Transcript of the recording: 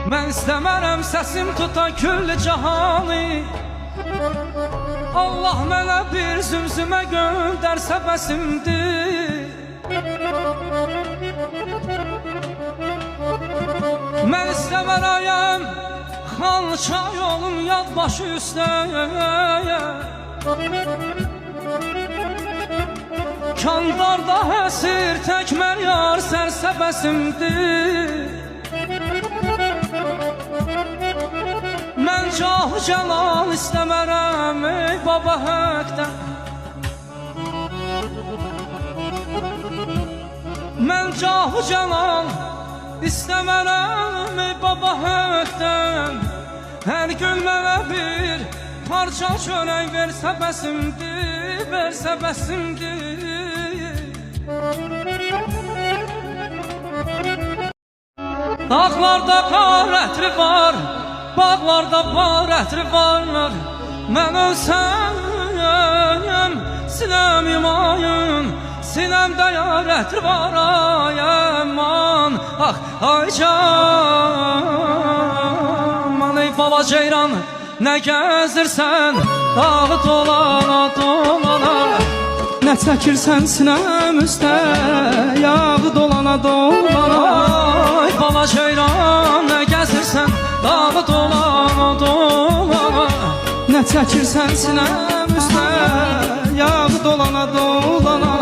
Mən istəmərəm səsim tuta küll cahanı. Allah mənə bir zümzümə göndərsə bəsimdir. Mən istəmərəyəm xalça yolum yad başı üstə. Kandarda həsir tək mən yar sərsəbəsimdir. Mən cah-ı cəlal istəmərəm ey baba həqdən. Mən cah-ı cəlal istəmərəm ey baba həqdən. Hər gün mənə bir parça çörək versə bəsimdir, versə bəsimdir. Dağlarda qar ətri var, bağlarda bar ətri var. Mən ölsəm sinəm imayım, sinəmdə yar ətri var. Ay aman, ah ay caman. Ey bala ceyran, nə gəzirsən dağı dolana dolana. Nə çəkirsən sinəm üstə yağı dolana dolana. Ay bala ceyran, nə gəzirsən dağı dolana dolana. Nə çəkirsən sinəm üstə yağı dolana dolana.